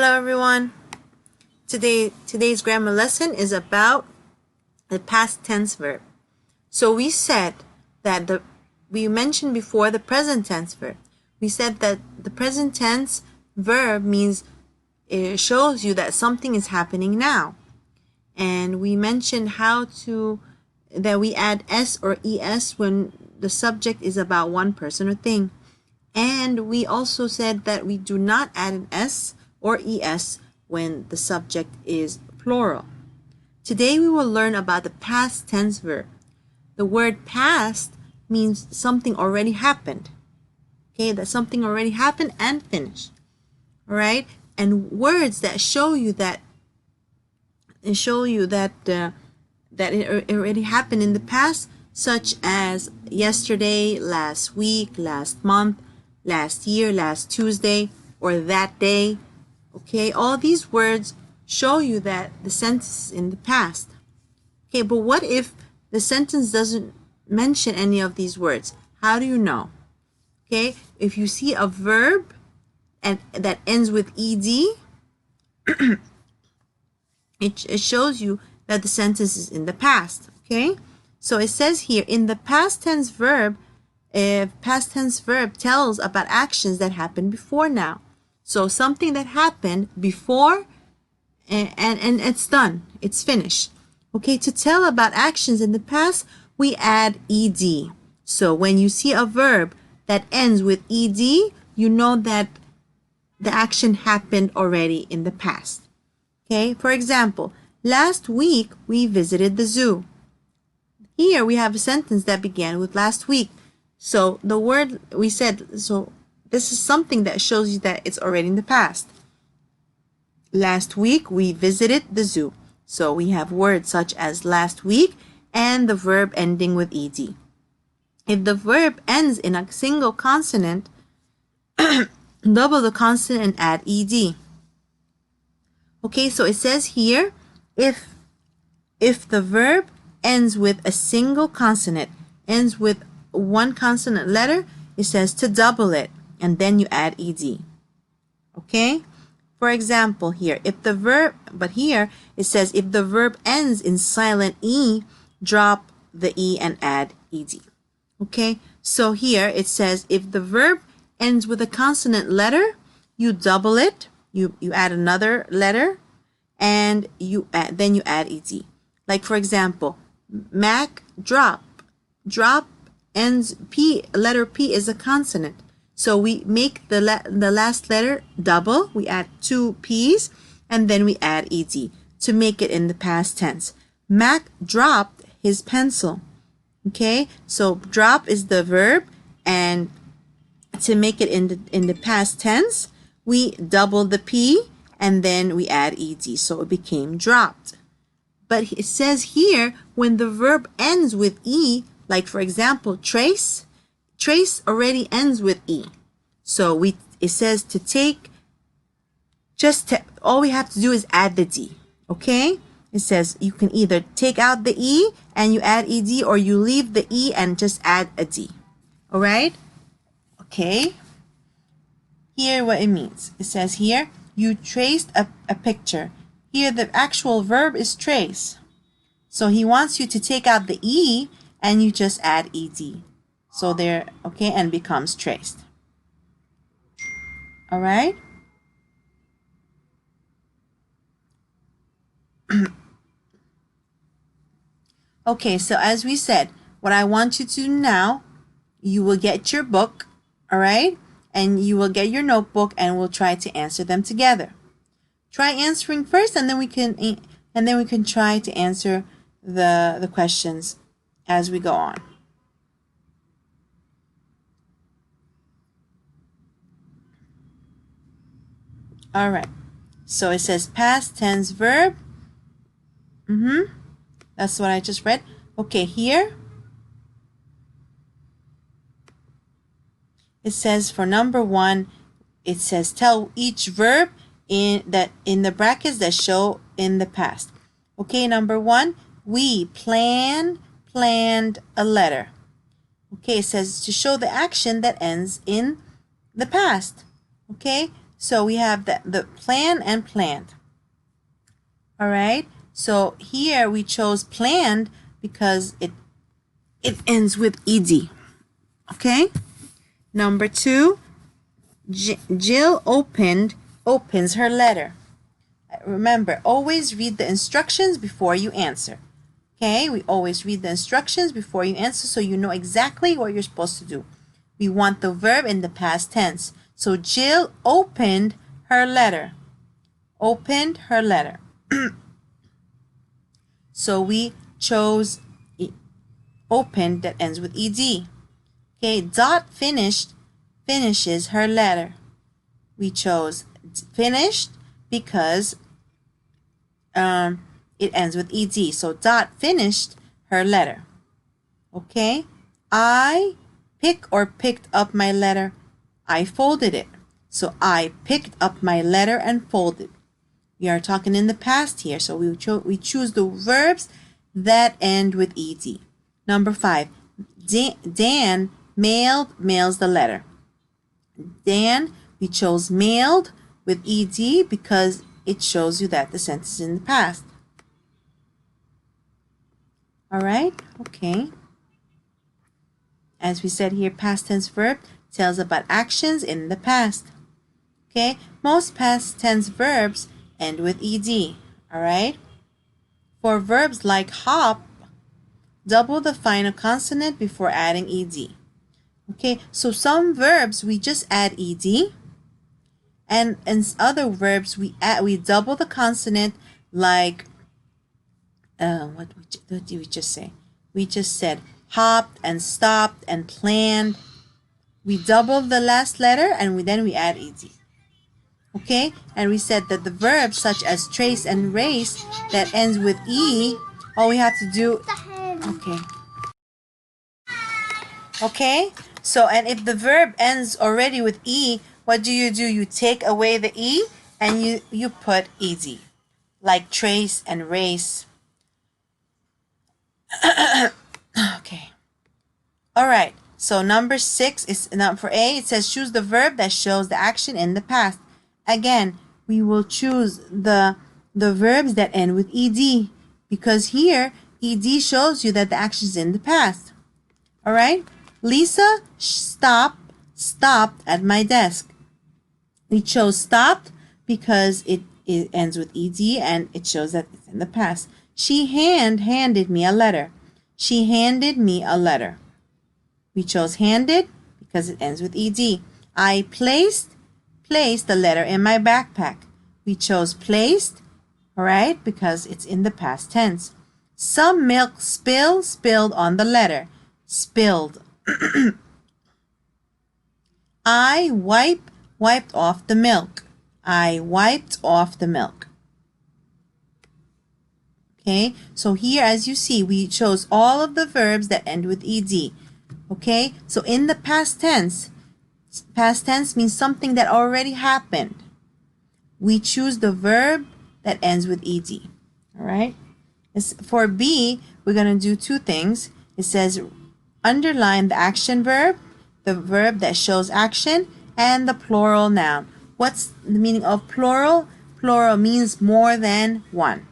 Hello everyone. Today's grammar lesson is about the past tense verb. So we said that we mentioned before the present tense verb. We said that the present tense verb means it shows you that something is happening now. And we mentioned that we add s or es when the subject is about one person or thing. And we also said that we do not add an s or es when the subject is plural. Today we will learn about the past tense verb. The word past means something already happened. Okay, that something already happened and finished. All right, and words that show you that it already happened in the past, such as yesterday, last week, last month, last year, last Tuesday, or that day. Okay, all these words show you that the sentence is in the past. Okay, but what if the sentence doesn't mention any of these words? How do you know? Okay, if you see a verb and that ends with ed, it shows you that the sentence is in the past. Okay, so it says here in the past tense verb, past tense verb tells about actions that happened before now. So something that happened before and it's done. It's finished. Okay, to tell about actions in the past, we add ed. So when you see a verb that ends with ed, you know that the action happened already in the past. Okay, for example, last week we visited the zoo. Here we have a sentence that began with last week. So the word we said, so this is something that shows you that it's already in the past. Last week we visited the zoo. So we have words such as last week and the verb ending with ed. If the verb ends in a single consonant, double the consonant and add ed. Okay, so it says here, if the verb ends with a single consonant, ends with one consonant letter, it says to double it, and then you add ed. Okay? For example, here, here it says if the verb ends in silent e, drop the e and add ed. Okay? So here it says if the verb ends with a consonant letter, you double it, you add another letter, and then you add ed. Like for example, Mac drop. Drop ends p, letter p is a consonant. So we make the last letter double, we add two p's, and then we add ed to make it in the past tense. Mac dropped his pencil. Okay, so drop is the verb, and to make it in the past tense, we double the p and then we add ed, so it became dropped. But it says here when the verb ends with e, like for example, trace already ends with e. So it says to take, all we have to do is add the d. Okay? It says you can either take out the e and you add ed, or you leave the e and just add a d. All right? Okay. Here what it means. It says here, you traced a picture. Here the actual verb is trace. So he wants you to take out the e and you just add ed. So there, okay, and becomes traced. All right? Okay, so as we said, what I want you to do now, you will get your book, all right? And you will get your notebook and we'll try to answer them together. Try answering first, and then we can try to answer the questions as we go on. All right. So it says past tense verb. That's what I just read. Okay, here it says for number 1, it says tell each verb in the brackets that show in the past. Okay, number 1, we planned a letter. Okay, it says to show the action that ends in the past. Okay, So we have the plan and planned. All right. So here we chose planned because it ends with ed. Okay. Number 2, Jill opens her letter. Remember, always read the instructions before you answer. Okay, we always read the instructions before you answer so you know exactly what you're supposed to do. We want the verb in the past tense. So Jill opened her letter. Opened her letter. So we chose opened that ends with ed. Okay, Dot finishes her letter. We chose finished because it ends with ed. So Dot finished her letter. Okay, I picked up my letter. I folded it. So I picked up my letter and folded. We are talking in the past here, so we choose the verbs that end with ed. Number 5, Dan mails the letter. Dan, we chose mailed with ed because it shows you that the sentence is in the past. All right, okay. As we said here, past tense verb tells about actions in the past. Okay, most past tense verbs end with ed. All right. For verbs like hop, double the final consonant before adding ed. Okay, so some verbs we just add ed, and in other verbs we double the consonant, like what did we just say? We just said hopped and stopped and planned. We double the last letter and then we add ed. Okay, and we said that the verbs such as trace and race that ends with e, all we have to do. Okay, so and if the verb ends already with e, what do? You take away the e and you put ed, like trace and race. Okay. All right. So number 6 is for A. It says choose the verb that shows the action in the past. Again, we will choose the verbs that end with ed because here ed shows you that the action is in the past. All right. Lisa stopped at my desk. We chose stopped because it ends with ed and it shows that it's in the past. She handed me a letter. She handed me a letter. We chose handed because it ends with ed. I placed the letter in my backpack. We chose placed, all right, because it's in the past tense. Some milk spilled on the letter. Spilled. I wiped off the milk. I wiped off the milk. Okay, so here as you see, we chose all of the verbs that end with ed. Okay, so in the past tense means something that already happened. We choose the verb that ends with ed. All right. For B, we're going to do 2 things. It says underline the action verb, the verb that shows action, and the plural noun. What's the meaning of plural? Plural means more than one.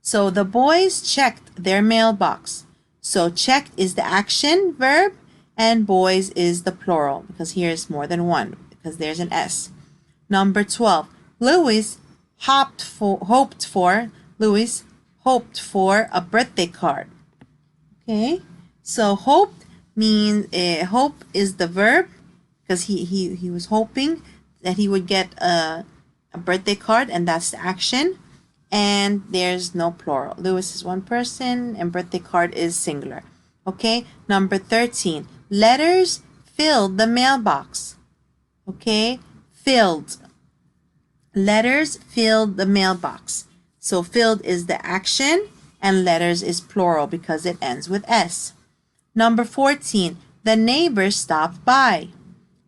So the boys checked their mailbox. So checked is the action verb and boys is the plural because here is more than one because there's an S. Number 12. Louis hoped for a birthday card. Okay, so hoped means hope is the verb because he was hoping that he would get a birthday card and that's the action. And there's no plural. Louis is one person and birthday card is singular. Okay, number 13. Letters filled the mailbox. Okay, filled. Letters filled the mailbox. So filled is the action and letters is plural because it ends with S. Number 14. The neighbors stopped by.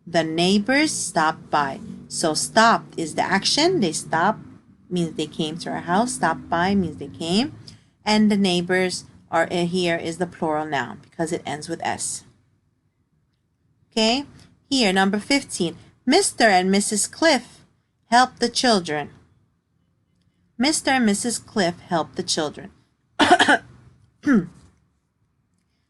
The neighbors stopped by. So stopped is the action. They stopped means they came to our house. Stopped by means they came. And the neighbors are here is the plural noun because it ends with S. Okay, here number 15. Mr. and Mrs. Cliff helped the children. Mr. and Mrs. Cliff helped the children.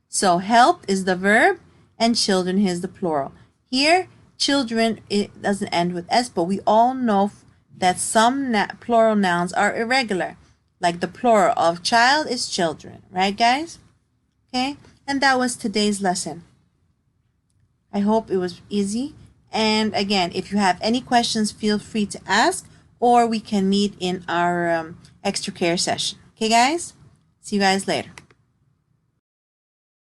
So helped is the verb and children is the plural. Here, children, it doesn't end with S, but we all know that some plural nouns are irregular. Like the plural of child is children, right guys? Okay, and that was today's lesson. I hope it was easy. And again, if you have any questions, feel free to ask, or we can meet in our extra care session. Okay guys? See you guys later.